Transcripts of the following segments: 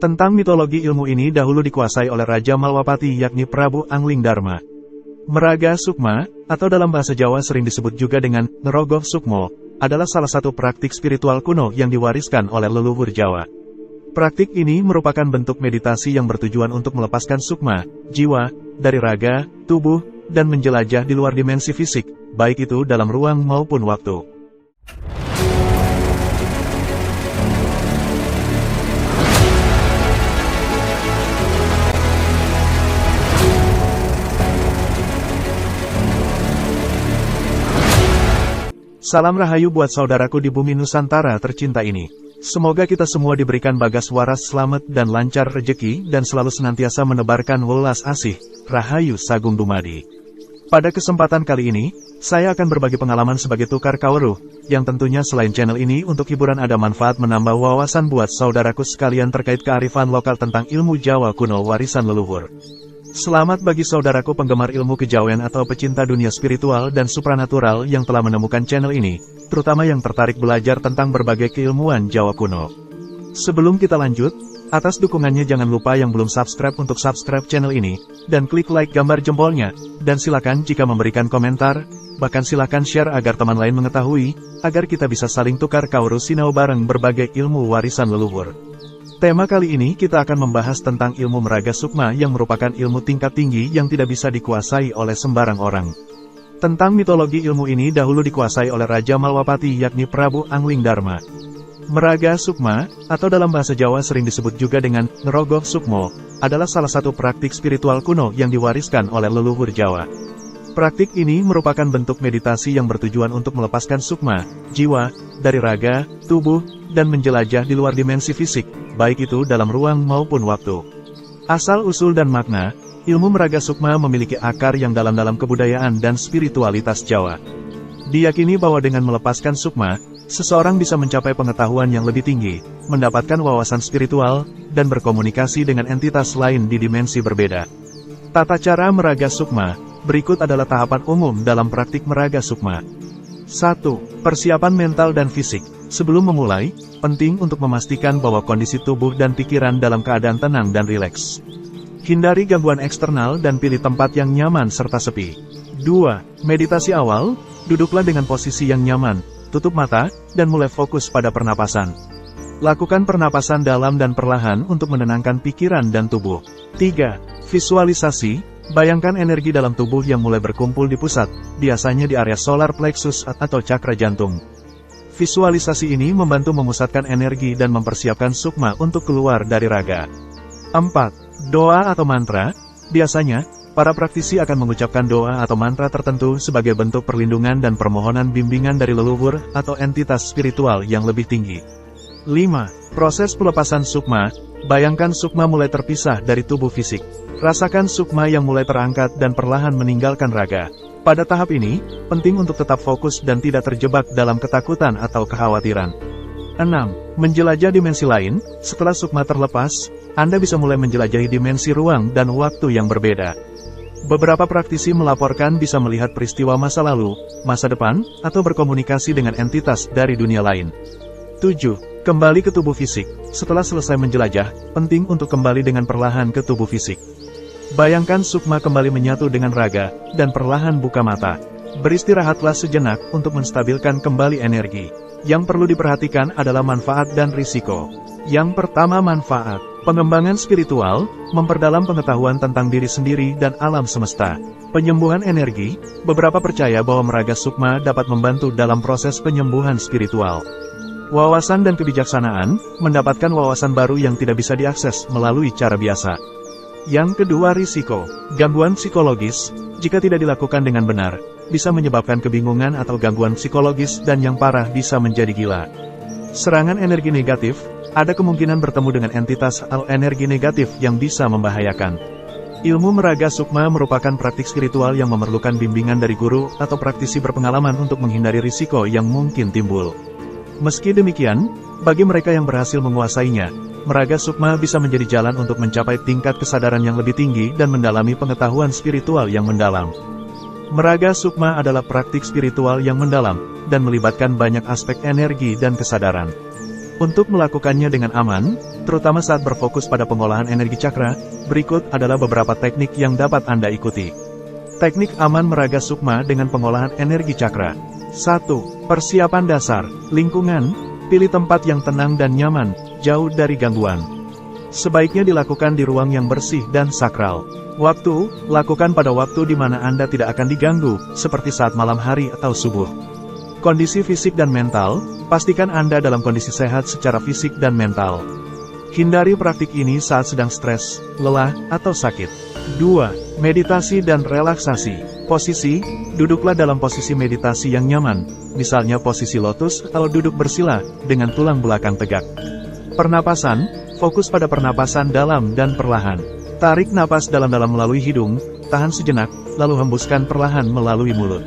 Tentang mitologi ilmu ini dahulu dikuasai oleh Raja Malwapati yakni Prabu Anglingdarma. Meraga Sukma, atau dalam bahasa Jawa sering disebut juga dengan Ngerogoh Sukmo, adalah salah satu praktik spiritual kuno yang diwariskan oleh leluhur Jawa. Praktik ini merupakan bentuk meditasi yang bertujuan untuk melepaskan sukma, jiwa, dari raga, tubuh, dan menjelajah di luar dimensi fisik, baik itu dalam ruang maupun waktu. Salam rahayu buat saudaraku di bumi Nusantara tercinta ini. Semoga kita semua diberikan bagas waras selamat dan lancar rejeki dan selalu senantiasa menebarkan welas asih, rahayu sagung dumadi. Pada kesempatan kali ini, saya akan berbagi pengalaman sebagai tukar kawruh, yang tentunya selain channel ini untuk hiburan ada manfaat menambah wawasan buat saudaraku sekalian terkait kearifan lokal tentang ilmu Jawa kuno warisan leluhur. Selamat bagi saudaraku penggemar ilmu kejawen atau pecinta dunia spiritual dan supranatural yang telah menemukan channel ini, terutama yang tertarik belajar tentang berbagai keilmuan Jawa kuno. Sebelum kita lanjut, atas dukungannya jangan lupa yang belum subscribe untuk subscribe channel ini, dan klik like gambar jempolnya, dan silakan jika memberikan komentar, bahkan silakan share agar teman lain mengetahui, agar kita bisa saling tukar kawruh sinau bareng berbagai ilmu warisan leluhur. Tema kali ini kita akan membahas tentang ilmu meraga sukma yang merupakan ilmu tingkat tinggi yang tidak bisa dikuasai oleh sembarang orang. Tentang mitologi ilmu ini dahulu dikuasai oleh Raja Malwapati yakni Prabu Anglingdarma. Meraga sukma, atau dalam bahasa Jawa sering disebut juga dengan Ngerogoh Sukmo, adalah salah satu praktik spiritual kuno yang diwariskan oleh leluhur Jawa. Praktik ini merupakan bentuk meditasi yang bertujuan untuk melepaskan sukma, jiwa, dari raga, tubuh, dan menjelajah di luar dimensi fisik, baik itu dalam ruang maupun waktu. Asal-usul dan makna, ilmu meraga sukma memiliki akar yang dalam kebudayaan dan spiritualitas Jawa. Diyakini bahwa dengan melepaskan sukma, seseorang bisa mencapai pengetahuan yang lebih tinggi, mendapatkan wawasan spiritual, dan berkomunikasi dengan entitas lain di dimensi berbeda. Tata cara meraga sukma, berikut adalah tahapan umum dalam praktik meraga sukma. 1. Persiapan mental dan fisik. Sebelum memulai, penting untuk memastikan bahwa kondisi tubuh dan pikiran dalam keadaan tenang dan rileks. Hindari gangguan eksternal dan pilih tempat yang nyaman serta sepi. 2. Meditasi awal, duduklah dengan posisi yang nyaman, tutup mata, dan mulai fokus pada pernapasan. Lakukan pernapasan dalam dan perlahan untuk menenangkan pikiran dan tubuh. 3. Visualisasi, bayangkan energi dalam tubuh yang mulai berkumpul di pusat, biasanya di area solar plexus atau cakra jantung. Visualisasi ini membantu memusatkan energi dan mempersiapkan sukma untuk keluar dari raga. 4. Doa atau mantra, biasanya, para praktisi akan mengucapkan doa atau mantra tertentu sebagai bentuk perlindungan dan permohonan bimbingan dari leluhur atau entitas spiritual yang lebih tinggi. 5. Proses pelepasan sukma, bayangkan sukma mulai terpisah dari tubuh fisik. Rasakan sukma yang mulai terangkat dan perlahan meninggalkan raga. Pada tahap ini, penting untuk tetap fokus dan tidak terjebak dalam ketakutan atau kekhawatiran. 6. Menjelajah dimensi lain, setelah sukma terlepas, Anda bisa mulai menjelajahi dimensi ruang dan waktu yang berbeda. Beberapa praktisi melaporkan bisa melihat peristiwa masa lalu, masa depan, atau berkomunikasi dengan entitas dari dunia lain. 7. Kembali ke tubuh fisik. Setelah selesai menjelajah, penting untuk kembali dengan perlahan ke tubuh fisik. Bayangkan sukma kembali menyatu dengan raga, dan perlahan buka mata. Beristirahatlah sejenak untuk menstabilkan kembali energi. Yang perlu diperhatikan adalah manfaat dan risiko. Yang pertama manfaat, pengembangan spiritual, memperdalam pengetahuan tentang diri sendiri dan alam semesta. Penyembuhan energi, beberapa percaya bahwa meraga sukma dapat membantu dalam proses penyembuhan spiritual. Wawasan dan kebijaksanaan, mendapatkan wawasan baru yang tidak bisa diakses melalui cara biasa. Yang kedua risiko, gangguan psikologis, jika tidak dilakukan dengan benar, bisa menyebabkan kebingungan atau gangguan psikologis dan yang parah bisa menjadi gila. Serangan energi negatif, ada kemungkinan bertemu dengan entitas atau energi negatif yang bisa membahayakan. Ilmu meraga sukma merupakan praktik spiritual yang memerlukan bimbingan dari guru atau praktisi berpengalaman untuk menghindari risiko yang mungkin timbul. Meski demikian, bagi mereka yang berhasil menguasainya, meraga sukma bisa menjadi jalan untuk mencapai tingkat kesadaran yang lebih tinggi dan mendalami pengetahuan spiritual yang mendalam. Meraga sukma adalah praktik spiritual yang mendalam, dan melibatkan banyak aspek energi dan kesadaran. Untuk melakukannya dengan aman, terutama saat berfokus pada pengolahan energi cakra, berikut adalah beberapa teknik yang dapat Anda ikuti. Teknik aman meraga sukma dengan pengolahan energi cakra. 1. Persiapan dasar. Lingkungan, pilih tempat yang tenang dan nyaman, jauh dari gangguan. Sebaiknya dilakukan di ruang yang bersih dan sakral. Waktu, lakukan pada waktu di mana Anda tidak akan diganggu, seperti saat malam hari atau subuh. Kondisi fisik dan mental, pastikan Anda dalam kondisi sehat secara fisik dan mental. Hindari praktik ini saat sedang stres, lelah, atau sakit. 2. Meditasi dan relaksasi. Posisi, duduklah dalam posisi meditasi yang nyaman, misalnya posisi lotus atau duduk bersila, dengan tulang belakang tegak. Pernapasan, fokus pada pernapasan dalam dan perlahan. Tarik napas dalam-dalam melalui hidung, tahan sejenak, lalu hembuskan perlahan melalui mulut.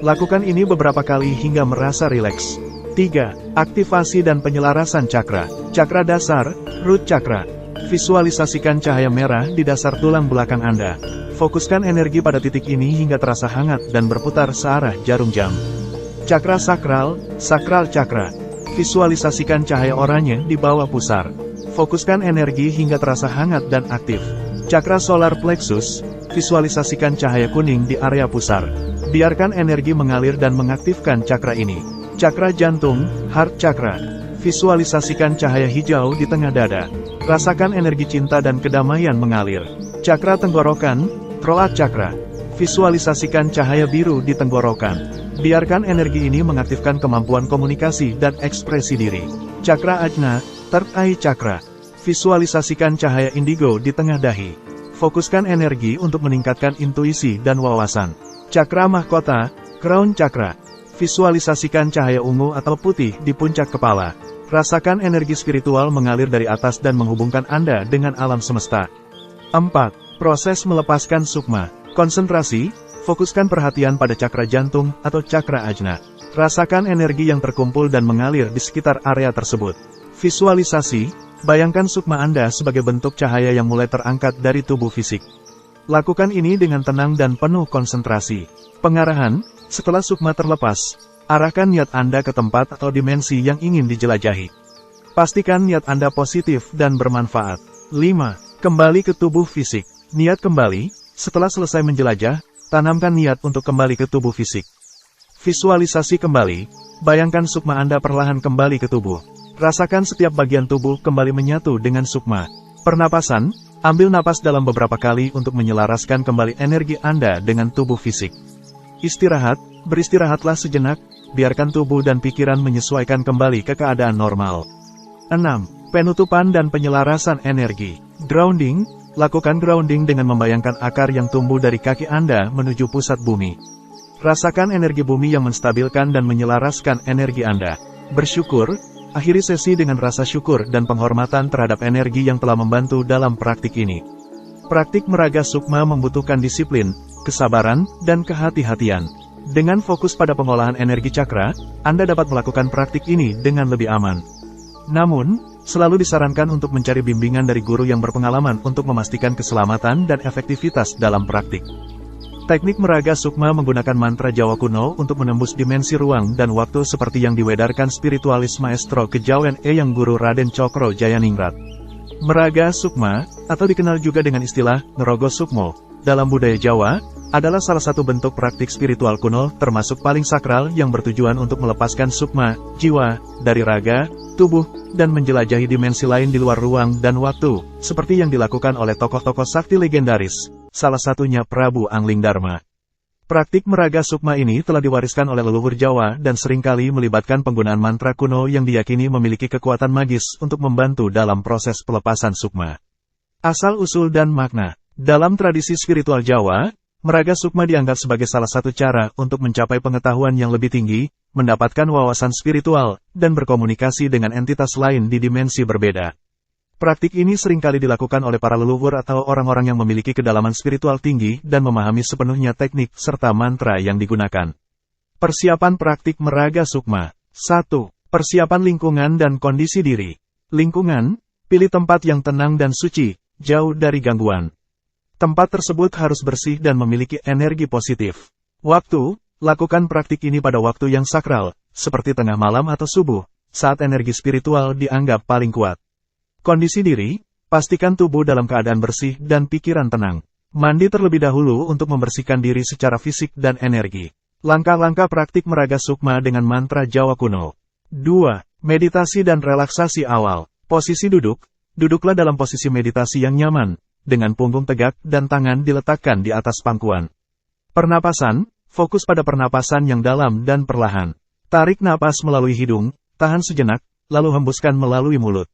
Lakukan ini beberapa kali hingga merasa rileks. 3. Aktivasi dan penyelarasan cakra. Cakra dasar, root chakra. Visualisasikan cahaya merah di dasar tulang belakang Anda. Fokuskan energi pada titik ini hingga terasa hangat dan berputar searah jarum jam. Cakra sakral, sakral cakra. Visualisasikan cahaya oranye di bawah pusar. Fokuskan energi hingga terasa hangat dan aktif. Cakra solar plexus, visualisasikan cahaya kuning di area pusar. Biarkan energi mengalir dan mengaktifkan cakra ini. Cakra jantung, heart chakra. Visualisasikan cahaya hijau di tengah dada. Rasakan energi cinta dan kedamaian mengalir. Cakra tenggorokan, throat chakra. Visualisasikan cahaya biru di tenggorokan. Biarkan energi ini mengaktifkan kemampuan komunikasi dan ekspresi diri. Cakra ajna, third eye chakra. Visualisasikan cahaya indigo di tengah dahi. Fokuskan energi untuk meningkatkan intuisi dan wawasan. Cakra mahkota, crown chakra. Visualisasikan cahaya ungu atau putih di puncak kepala. Rasakan energi spiritual mengalir dari atas dan menghubungkan Anda dengan alam semesta. 4. Proses melepaskan sukma. Konsentrasi, fokuskan perhatian pada cakra jantung atau cakra ajna. Rasakan energi yang terkumpul dan mengalir di sekitar area tersebut. Visualisasi, bayangkan sukma Anda sebagai bentuk cahaya yang mulai terangkat dari tubuh fisik. Lakukan ini dengan tenang dan penuh konsentrasi. Pengarahan, setelah sukma terlepas, arahkan niat Anda ke tempat atau dimensi yang ingin dijelajahi. Pastikan niat Anda positif dan bermanfaat. 5. Kembali ke tubuh fisik. Niat kembali, setelah selesai menjelajah, tanamkan niat untuk kembali ke tubuh fisik. Visualisasi kembali, bayangkan sukma Anda perlahan kembali ke tubuh. Rasakan setiap bagian tubuh kembali menyatu dengan sukma. Pernapasan, ambil napas dalam beberapa kali untuk menyelaraskan kembali energi Anda dengan tubuh fisik. Istirahat, beristirahatlah sejenak, biarkan tubuh dan pikiran menyesuaikan kembali ke keadaan normal. 6. Penutupan dan penyelarasan energi. Grounding, lakukan grounding dengan membayangkan akar yang tumbuh dari kaki Anda menuju pusat bumi. Rasakan energi bumi yang menstabilkan dan menyelaraskan energi Anda. Bersyukur, akhiri sesi dengan rasa syukur dan penghormatan terhadap energi yang telah membantu dalam praktik ini. Praktik meraga sukma membutuhkan disiplin, kesabaran, dan kehati-hatian. Dengan fokus pada pengolahan energi cakra, Anda dapat melakukan praktik ini dengan lebih aman. Namun, selalu disarankan untuk mencari bimbingan dari guru yang berpengalaman untuk memastikan keselamatan dan efektivitas dalam praktik. Teknik meraga sukma menggunakan mantra Jawa kuno untuk menembus dimensi ruang dan waktu seperti yang diwedarkan spiritualis maestro kejawen Eyang Guru Raden Cokro Jayaningrat. Meraga sukma, atau dikenal juga dengan istilah Ngerogo Sukmo, dalam budaya Jawa, adalah salah satu bentuk praktik spiritual kuno termasuk paling sakral yang bertujuan untuk melepaskan sukma, jiwa, dari raga, tubuh, dan menjelajahi dimensi lain di luar ruang dan waktu, seperti yang dilakukan oleh tokoh-tokoh sakti legendaris, salah satunya Prabu Angling Darma. Praktik meraga sukma ini telah diwariskan oleh leluhur Jawa dan seringkali melibatkan penggunaan mantra kuno yang diyakini memiliki kekuatan magis untuk membantu dalam proses pelepasan sukma. Asal-usul dan makna. Dalam tradisi spiritual Jawa, meraga sukma dianggap sebagai salah satu cara untuk mencapai pengetahuan yang lebih tinggi, mendapatkan wawasan spiritual, dan berkomunikasi dengan entitas lain di dimensi berbeda. Praktik ini seringkali dilakukan oleh para leluhur atau orang-orang yang memiliki kedalaman spiritual tinggi dan memahami sepenuhnya teknik serta mantra yang digunakan. Persiapan praktik meraga sukma. 1. Persiapan lingkungan dan kondisi diri. Lingkungan, pilih tempat yang tenang dan suci, jauh dari gangguan. Tempat tersebut harus bersih dan memiliki energi positif. Waktu, lakukan praktik ini pada waktu yang sakral, seperti tengah malam atau subuh, saat energi spiritual dianggap paling kuat. Kondisi diri, pastikan tubuh dalam keadaan bersih dan pikiran tenang. Mandi terlebih dahulu untuk membersihkan diri secara fisik dan energi. Langkah-langkah praktik meraga sukma dengan mantra Jawa kuno. 2. Meditasi dan relaksasi awal. Posisi duduk. Duduklah dalam posisi meditasi yang nyaman, dengan punggung tegak dan tangan diletakkan di atas pangkuan. Pernapasan, fokus pada pernapasan yang dalam dan perlahan. Tarik napas melalui hidung, tahan sejenak, lalu hembuskan melalui mulut.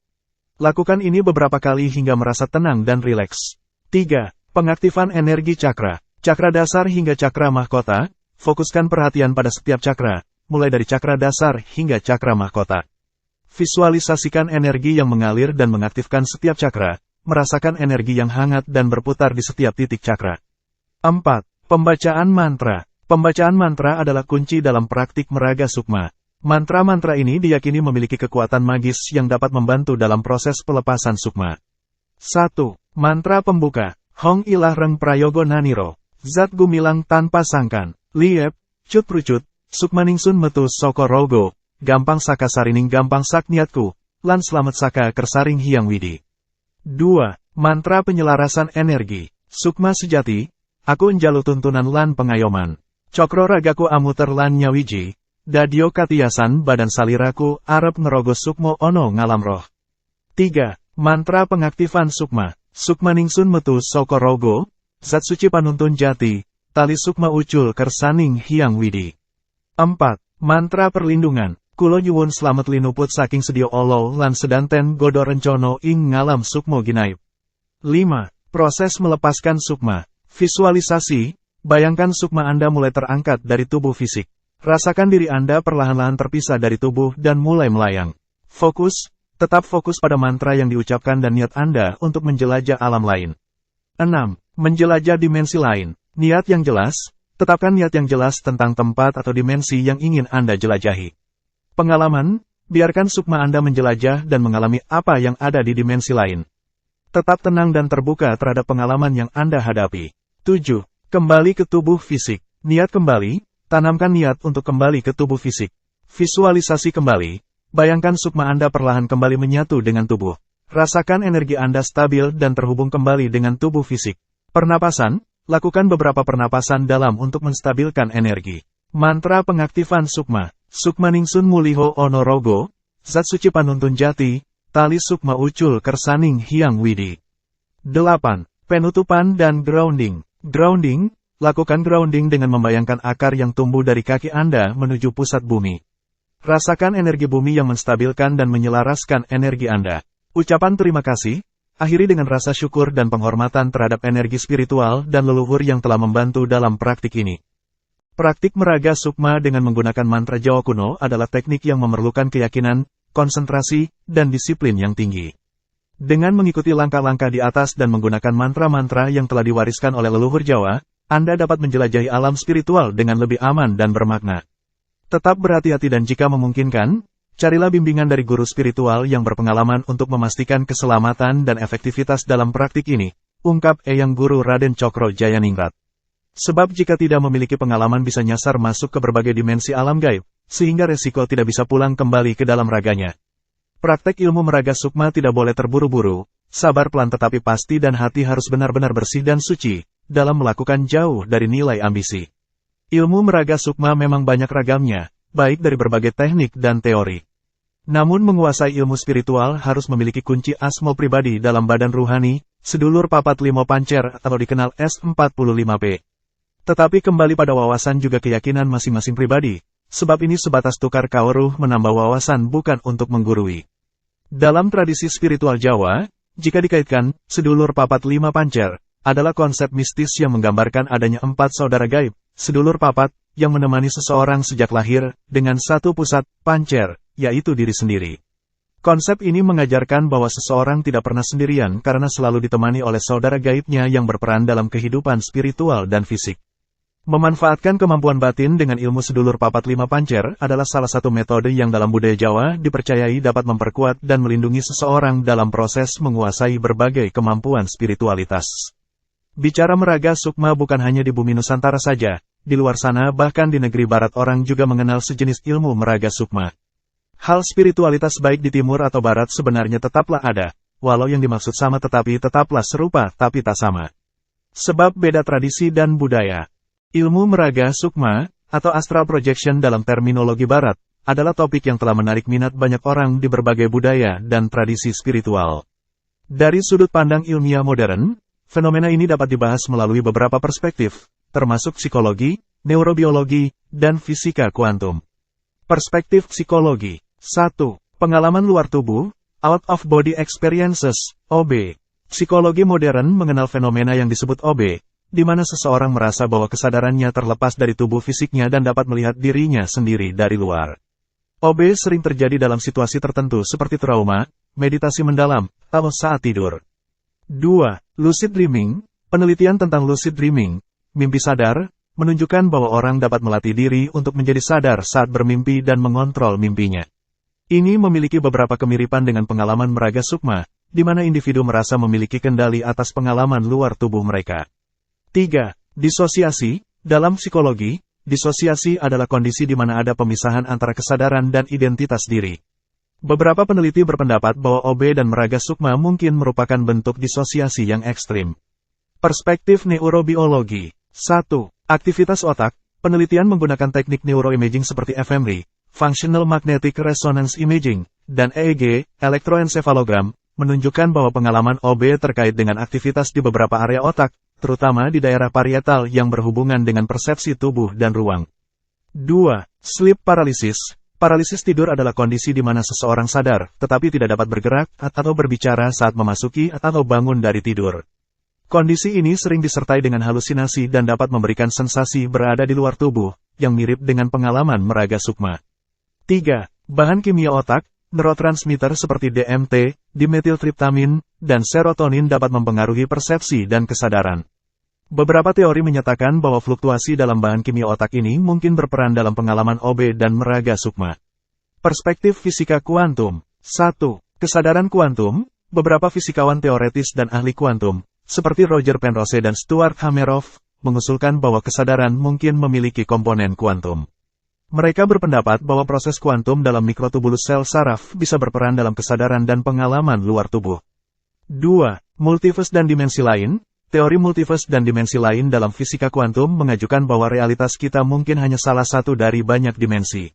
Lakukan ini beberapa kali hingga merasa tenang dan rileks. 3. Pengaktifan energi cakra. Cakra dasar hingga cakra mahkota. Fokuskan perhatian pada setiap cakra, mulai dari cakra dasar hingga cakra mahkota. Visualisasikan energi yang mengalir dan mengaktifkan setiap cakra, merasakan energi yang hangat dan berputar di setiap titik cakra. 4. Pembacaan mantra. Pembacaan mantra adalah kunci dalam praktik meraga sukma. Mantra-mantra ini diyakini memiliki kekuatan magis yang dapat membantu dalam proses pelepasan sukma. 1. Mantra pembuka. Hong ilah reng prayogo naniro. Zat gumilang tanpa sangkan. Liep, cut prucut, sukmaningsun metu soko rogo, gampang saka sarining gampang sak niatku, lan slamet saka kersaring hiang widi. 2. Mantra penyelarasan energi. Sukma sejati, aku njalu tuntunan lan pengayoman. Cokro ragaku amuter lan nyawiji, dadio katiasan badan saliraku arep ngerogo sukmo ono ngalam roh. 3. Mantra pengaktifan sukma. Sukmaningsun metu soko rogo, zat suci panuntun jati, tali sukma ucul kersaning hiang widi. 4. Mantra perlindungan. Kulo nyuwun slamet linuput saking sedio olo lan sedanten godo rencono ing ngalam sukmo ginaib. 5. Proses melepaskan sukma. Visualisasi. Bayangkan sukma Anda mulai terangkat dari tubuh fisik. Rasakan diri Anda perlahan-lahan terpisah dari tubuh dan mulai melayang. Fokus. Tetap fokus pada mantra yang diucapkan dan niat Anda untuk menjelajah alam lain. 6. Menjelajah dimensi lain. Niat yang jelas, tetapkan niat yang jelas tentang tempat atau dimensi yang ingin Anda jelajahi. Pengalaman, biarkan sukma Anda menjelajah dan mengalami apa yang ada di dimensi lain. Tetap tenang dan terbuka terhadap pengalaman yang Anda hadapi. 7. Kembali ke tubuh fisik. Niat kembali, tanamkan niat untuk kembali ke tubuh fisik. Visualisasi kembali, bayangkan sukma Anda perlahan kembali menyatu dengan tubuh. Rasakan energi Anda stabil dan terhubung kembali dengan tubuh fisik. Pernapasan, lakukan beberapa pernapasan dalam untuk menstabilkan energi. Mantra pengaktifan sukma. Sukmaningsun muliho ono rogo, zat suci panuntun jati, tali sukma ucul kersaning hiang widi. 8. Penutupan dan grounding. Grounding, lakukan grounding dengan membayangkan akar yang tumbuh dari kaki Anda menuju pusat bumi. Rasakan energi bumi yang menstabilkan dan menyelaraskan energi Anda. Ucapan terima kasih, akhiri dengan rasa syukur dan penghormatan terhadap energi spiritual dan leluhur yang telah membantu dalam praktik ini. Praktik meraga sukma dengan menggunakan mantra Jawa kuno adalah teknik yang memerlukan keyakinan, konsentrasi, dan disiplin yang tinggi. Dengan mengikuti langkah-langkah di atas dan menggunakan mantra-mantra yang telah diwariskan oleh leluhur Jawa, Anda dapat menjelajahi alam spiritual dengan lebih aman dan bermakna. Tetap berhati-hati dan jika memungkinkan, carilah bimbingan dari guru spiritual yang berpengalaman untuk memastikan keselamatan dan efektivitas dalam praktik ini, ungkap Eyang Guru Raden Cokro Jayaningrat. Sebab jika tidak memiliki pengalaman bisa nyasar masuk ke berbagai dimensi alam gaib, sehingga resiko tidak bisa pulang kembali ke dalam raganya. Praktek ilmu meraga sukma tidak boleh terburu-buru, sabar pelan tetapi pasti dan hati harus benar-benar bersih dan suci, dalam melakukan jauh dari nilai ambisi. Ilmu meraga sukma memang banyak ragamnya, baik dari berbagai teknik dan teori. Namun menguasai ilmu spiritual harus memiliki kunci asmo pribadi dalam badan ruhani, sedulur papat limo pancer atau dikenal S45P. Tetapi kembali pada wawasan juga keyakinan masing-masing pribadi, sebab ini sebatas tukar kaweruh menambah wawasan bukan untuk menggurui. Dalam tradisi spiritual Jawa, jika dikaitkan, sedulur papat lima pancer, adalah konsep mistis yang menggambarkan adanya 4 saudara gaib, sedulur papat, yang menemani seseorang sejak lahir, dengan satu pusat, pancer, yaitu diri sendiri. Konsep ini mengajarkan bahwa seseorang tidak pernah sendirian karena selalu ditemani oleh saudara gaibnya yang berperan dalam kehidupan spiritual dan fisik. Memanfaatkan kemampuan batin dengan ilmu sedulur papat lima pancer adalah salah satu metode yang dalam budaya Jawa dipercayai dapat memperkuat dan melindungi seseorang dalam proses menguasai berbagai kemampuan spiritualitas. Bicara meraga sukma bukan hanya di bumi Nusantara saja, di luar sana bahkan di negeri barat orang juga mengenal sejenis ilmu meraga sukma. Hal spiritualitas baik di timur atau barat sebenarnya tetaplah ada, walau yang dimaksud sama tetapi tetaplah serupa tapi tak sama. Sebab beda tradisi dan budaya. Ilmu meraga sukma, atau astral projection dalam terminologi barat, adalah topik yang telah menarik minat banyak orang di berbagai budaya dan tradisi spiritual. Dari sudut pandang ilmiah modern, fenomena ini dapat dibahas melalui beberapa perspektif, termasuk psikologi, neurobiologi, dan fisika kuantum. Perspektif psikologi. 1. Pengalaman luar tubuh, out of body experiences, OB. Psikologi modern mengenal fenomena yang disebut OB, di mana seseorang merasa bahwa kesadarannya terlepas dari tubuh fisiknya dan dapat melihat dirinya sendiri dari luar. OB sering terjadi dalam situasi tertentu seperti trauma, meditasi mendalam, atau saat tidur. 2. Lucid dreaming. Penelitian tentang lucid dreaming, mimpi sadar, menunjukkan bahwa orang dapat melatih diri untuk menjadi sadar saat bermimpi dan mengontrol mimpinya. Ini memiliki beberapa kemiripan dengan pengalaman meraga sukma, di mana individu merasa memiliki kendali atas pengalaman luar tubuh mereka. 3. Disosiasi. Dalam psikologi, disosiasi adalah kondisi di mana ada pemisahan antara kesadaran dan identitas diri. Beberapa peneliti berpendapat bahwa OB dan meraga sukma mungkin merupakan bentuk disosiasi yang ekstrim. Perspektif neurobiologi. 1. Aktivitas otak. Penelitian menggunakan teknik neuroimaging seperti fMRI, Functional Magnetic Resonance Imaging, dan EEG, elektroensefalogram, menunjukkan bahwa pengalaman OB terkait dengan aktivitas di beberapa area otak, terutama di daerah parietal yang berhubungan dengan persepsi tubuh dan ruang. 2. Sleep paralysis. Paralisis tidur adalah kondisi di mana seseorang sadar, tetapi tidak dapat bergerak atau berbicara saat memasuki atau bangun dari tidur. Kondisi ini sering disertai dengan halusinasi dan dapat memberikan sensasi berada di luar tubuh, yang mirip dengan pengalaman meraga sukma. 3. Bahan kimia otak, neurotransmitter seperti DMT, dimetiltriptamin, dan serotonin dapat mempengaruhi persepsi dan kesadaran. Beberapa teori menyatakan bahwa fluktuasi dalam bahan kimia otak ini mungkin berperan dalam pengalaman OB dan meraga sukma. Perspektif fisika kuantum. 1. Kesadaran kuantum. Beberapa fisikawan teoretis dan ahli kuantum, seperti Roger Penrose dan Stuart Hameroff, mengusulkan bahwa kesadaran mungkin memiliki komponen kuantum. Mereka berpendapat bahwa proses kuantum dalam mikrotubulus sel saraf bisa berperan dalam kesadaran dan pengalaman luar tubuh. 2. Multiverse dan dimensi lain. Teori multiverse dan dimensi lain dalam fisika kuantum mengajukan bahwa realitas kita mungkin hanya salah satu dari banyak dimensi.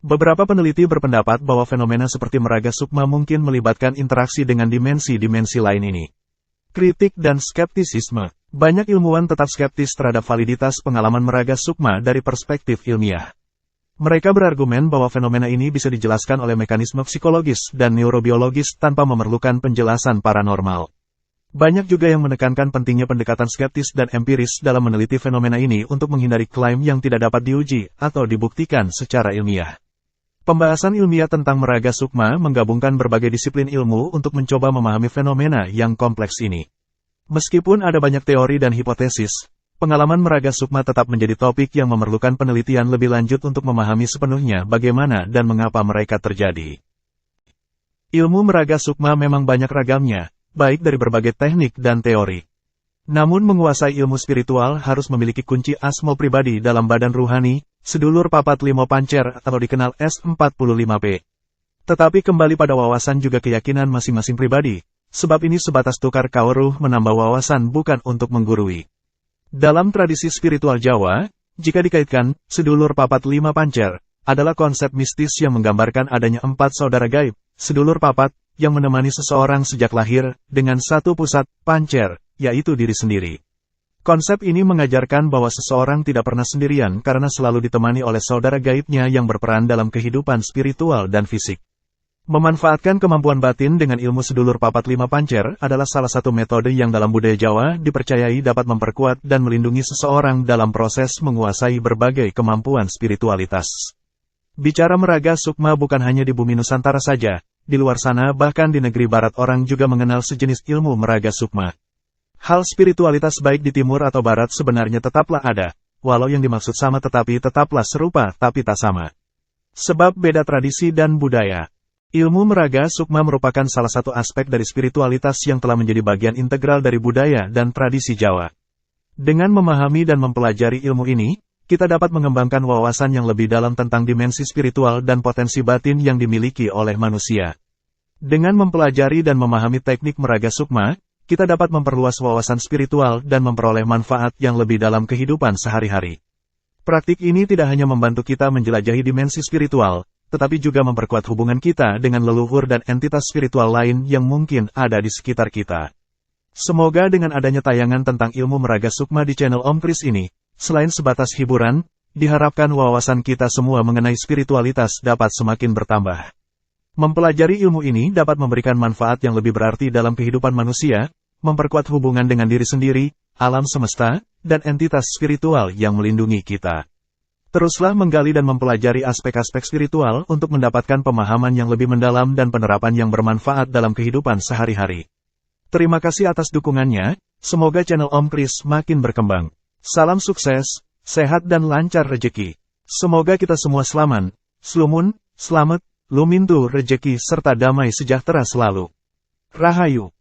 Beberapa peneliti berpendapat bahwa fenomena seperti meraga sukma mungkin melibatkan interaksi dengan dimensi-dimensi lain ini. Kritik dan skeptisisme. Banyak ilmuwan tetap skeptis terhadap validitas pengalaman meraga sukma dari perspektif ilmiah. Mereka berargumen bahwa fenomena ini bisa dijelaskan oleh mekanisme psikologis dan neurobiologis tanpa memerlukan penjelasan paranormal. Banyak juga yang menekankan pentingnya pendekatan skeptis dan empiris dalam meneliti fenomena ini untuk menghindari klaim yang tidak dapat diuji atau dibuktikan secara ilmiah. Pembahasan ilmiah tentang meraga sukma menggabungkan berbagai disiplin ilmu untuk mencoba memahami fenomena yang kompleks ini. Meskipun ada banyak teori dan hipotesis, pengalaman meraga sukma tetap menjadi topik yang memerlukan penelitian lebih lanjut untuk memahami sepenuhnya bagaimana dan mengapa mereka terjadi. Ilmu meraga sukma memang banyak ragamnya, baik dari berbagai teknik dan teori. Namun menguasai ilmu spiritual harus memiliki kunci asmo pribadi dalam badan ruhani, sedulur papat limo pancer atau dikenal S45P. Tetapi kembali pada wawasan juga keyakinan masing-masing pribadi, sebab ini sebatas tukar kawruh menambah wawasan bukan untuk menggurui. Dalam tradisi spiritual Jawa, jika dikaitkan, sedulur papat lima pancer, adalah konsep mistis yang menggambarkan adanya 4 saudara gaib, sedulur papat, yang menemani seseorang sejak lahir, dengan satu pusat, pancer, yaitu diri sendiri. Konsep ini mengajarkan bahwa seseorang tidak pernah sendirian karena selalu ditemani oleh saudara gaibnya yang berperan dalam kehidupan spiritual dan fisik. Memanfaatkan kemampuan batin dengan ilmu sedulur papat lima pancer adalah salah satu metode yang dalam budaya Jawa dipercayai dapat memperkuat dan melindungi seseorang dalam proses menguasai berbagai kemampuan spiritualitas. Bicara meraga sukma bukan hanya di bumi Nusantara saja, di luar sana bahkan di negeri barat orang juga mengenal sejenis ilmu meraga sukma. Hal spiritualitas baik di timur atau barat sebenarnya tetaplah ada, walau yang dimaksud sama tetapi tetaplah serupa tapi tak sama. Sebab beda tradisi dan budaya. Ilmu meraga sukma merupakan salah satu aspek dari spiritualitas yang telah menjadi bagian integral dari budaya dan tradisi Jawa. Dengan memahami dan mempelajari ilmu ini, kita dapat mengembangkan wawasan yang lebih dalam tentang dimensi spiritual dan potensi batin yang dimiliki oleh manusia. Dengan mempelajari dan memahami teknik meraga sukma, kita dapat memperluas wawasan spiritual dan memperoleh manfaat yang lebih dalam kehidupan sehari-hari. Praktik ini tidak hanya membantu kita menjelajahi dimensi spiritual, tetapi juga memperkuat hubungan kita dengan leluhur dan entitas spiritual lain yang mungkin ada di sekitar kita. Semoga dengan adanya tayangan tentang ilmu meraga sukma di channel Om Kris ini, selain sebatas hiburan, diharapkan wawasan kita semua mengenai spiritualitas dapat semakin bertambah. Mempelajari ilmu ini dapat memberikan manfaat yang lebih berarti dalam kehidupan manusia, memperkuat hubungan dengan diri sendiri, alam semesta, dan entitas spiritual yang melindungi kita. Teruslah menggali dan mempelajari aspek-aspek spiritual untuk mendapatkan pemahaman yang lebih mendalam dan penerapan yang bermanfaat dalam kehidupan sehari-hari. Terima kasih atas dukungannya, semoga channel Om Kris makin berkembang. Salam sukses, sehat dan lancar rejeki. Semoga kita semua selamat, slumun, selamat, lumintu rejeki serta damai sejahtera selalu. Rahayu.